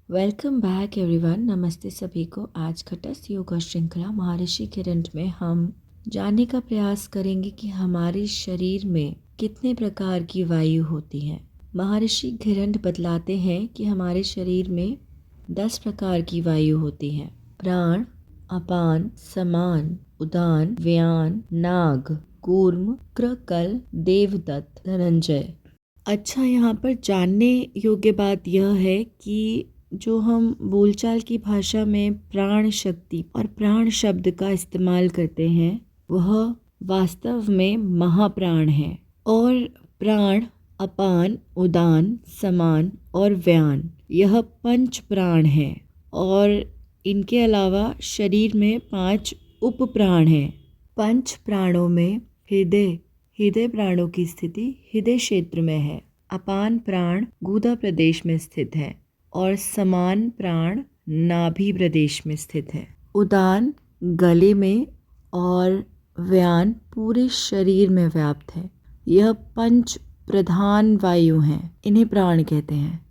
Welcome back everyone. नमस्ते सभी को। आज घटस्थ योगा श्रृंखला महर्षि किरण में हम जानने का प्रयास करेंगे कि हमारे शरीर में कितने प्रकार की वायु होती है। महर्षि किरण बतलाते हैं कि हमारे शरीर में 10 प्रकार की वायु होती है। प्राण, अपान, समान, उदान, व्यान, नाग, कूर्म, क्रकल, देवदत्त, धनंजय। अच्छा, यहाँ पर जानने योग्य बात यह है कि जो हम बोलचाल की भाषा में प्राण शक्ति और प्राण शब्द का इस्तेमाल करते हैं वह वास्तव में महाप्राण है। और प्राण, अपान, उदान, समान और व्यान यह पंच प्राण है। और इनके अलावा शरीर में 5 उप प्राण हैं। पंच प्राणों में हृदय प्राणों की स्थिति हृदय क्षेत्र में है। अपान प्राण गुदा प्रदेश में स्थित है और समान प्राण नाभि प्रदेश में स्थित है। उदान गले में और व्यान पूरे शरीर में व्याप्त है। यह पंच प्रधान वायु हैं, इन्हें प्राण कहते हैं।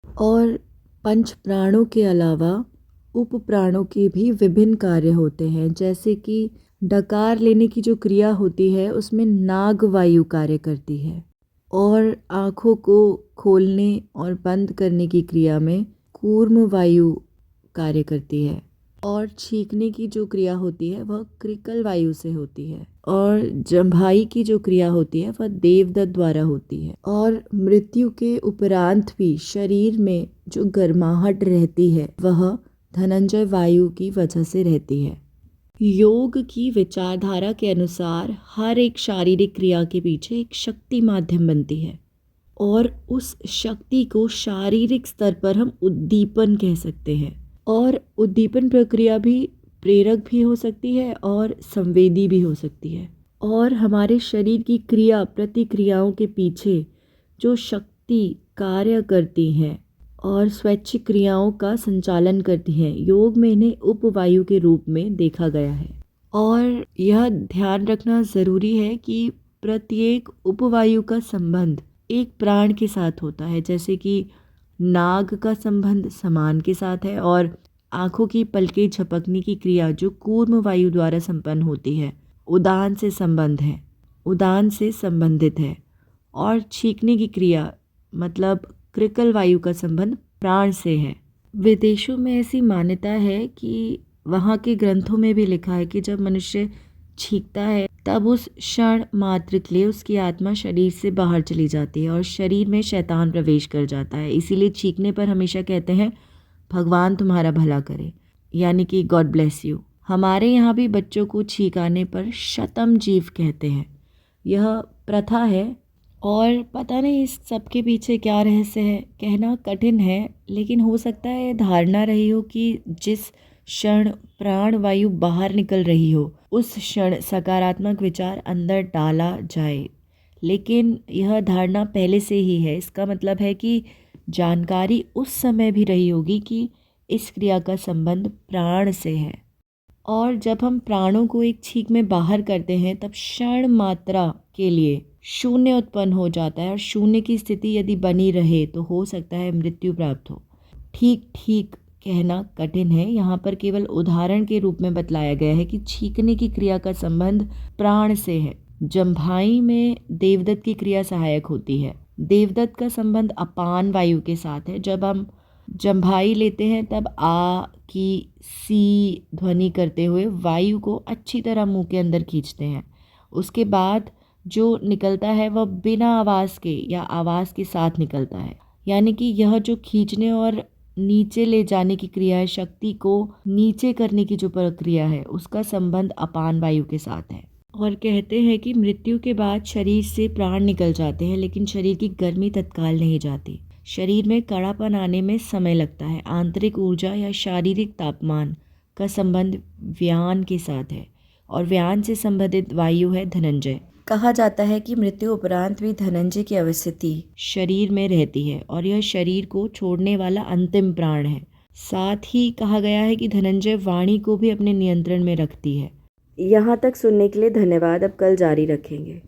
और पंच प्राणों के अलावा उप प्राणों के भी विभिन्न कार्य होते हैं, जैसे कि डकार लेने की जो क्रिया होती है उसमें नाग वायु कार्य करती है और आँखों को खोलने और बंद करने की क्रिया में कूर्म वायु कार्य करती है और छींकने की जो क्रिया होती है वह क्रिकल वायु से होती है और जम्भाई की जो क्रिया होती है वह देवदत्त द्वारा होती है। और मृत्यु के उपरांत भी शरीर में जो गर्माहट रहती है वह धनंजय वायु की वजह से रहती है। योग की विचारधारा के अनुसार हर एक शारीरिक क्रिया के पीछे एक शक्ति माध्यम बनती है और उस शक्ति को शारीरिक स्तर पर हम उद्दीपन कह सकते हैं। और उद्दीपन प्रक्रिया भी प्रेरक भी हो सकती है और संवेदी भी हो सकती है। और हमारे शरीर की क्रिया प्रतिक्रियाओं के पीछे जो शक्ति कार्य करती है और स्वैच्छिक क्रियाओं का संचालन करती है, योग में इन्हें उपवायु के रूप में देखा गया है। और यह ध्यान रखना ज़रूरी है कि प्रत्येक उपवायु का संबंध एक प्राण के साथ होता है, जैसे कि नाग का संबंध समान के साथ है और आँखों की पलकें झपकने की क्रिया जो कूर्म वायु द्वारा संपन्न होती है उदान से संबंधित है। और छींकने की क्रिया मतलब क्रिकल वायु का संबंध प्राण से है। विदेशों में ऐसी मान्यता है कि वहाँ के ग्रंथों में भी लिखा है कि जब मनुष्य छींकता है तब उस क्षण मात्र के लिए उसकी आत्मा शरीर से बाहर चली जाती है और शरीर में शैतान प्रवेश कर जाता है। इसीलिए छींकने पर हमेशा कहते हैं भगवान तुम्हारा भला करे, यानी कि गॉड ब्लेस यू। हमारे यहाँ भी बच्चों को छींकाने पर शतम जीव कहते हैं। यह प्रथा है और पता नहीं इस सब के पीछे क्या रहस्य है, कहना कठिन है, लेकिन हो सकता है धारणा रही हो कि जिस क्षण प्राण वायु बाहर निकल रही हो उस क्षण सकारात्मक विचार अंदर डाला जाए। लेकिन यह धारणा पहले से ही है, इसका मतलब है कि जानकारी उस समय भी रही होगी कि इस क्रिया का संबंध प्राण से है। और जब हम प्राणों को एक छींक में बाहर करते हैं तब क्षण मात्रा के लिए शून्य उत्पन्न हो जाता है और शून्य की स्थिति यदि बनी रहे तो हो सकता है मृत्यु प्राप्त हो। ठीक कहना कठिन है, यहाँ पर केवल उदाहरण के रूप में बतलाया गया है कि छींकने की क्रिया का संबंध प्राण से है। जम्भाई में देवदत्त की क्रिया सहायक होती है। देवदत्त का संबंध अपान वायु के साथ है। जब हम जम्भाई लेते हैं तब आ की सी ध्वनि करते हुए वायु को अच्छी तरह मुंह के अंदर खींचते हैं। उसके बाद जो निकलता है वह बिना आवाज़ के या आवाज़ के साथ निकलता है, यानी कि यह जो खींचने और नीचे ले जाने की क्रिया है, शक्ति को नीचे करने की जो प्रक्रिया है, उसका संबंध अपान वायु के साथ है। और कहते हैं कि मृत्यु के बाद शरीर से प्राण निकल जाते हैं, लेकिन शरीर की गर्मी तत्काल नहीं जाती। शरीर में कड़ापन आने में समय लगता है। आंतरिक ऊर्जा या शारीरिक तापमान का संबंध व्यान के साथ है और व्यान से संबंधित वायु है धनंजय। कहा जाता है कि मृत्यु उपरांत भी धनंजय की अवस्थिति शरीर में रहती है और यह शरीर को छोड़ने वाला अंतिम प्राण है। साथ ही कहा गया है कि धनंजय वाणी को भी अपने नियंत्रण में रखती है। यहाँ तक सुनने के लिए धन्यवाद। अब कल जारी रखेंगे।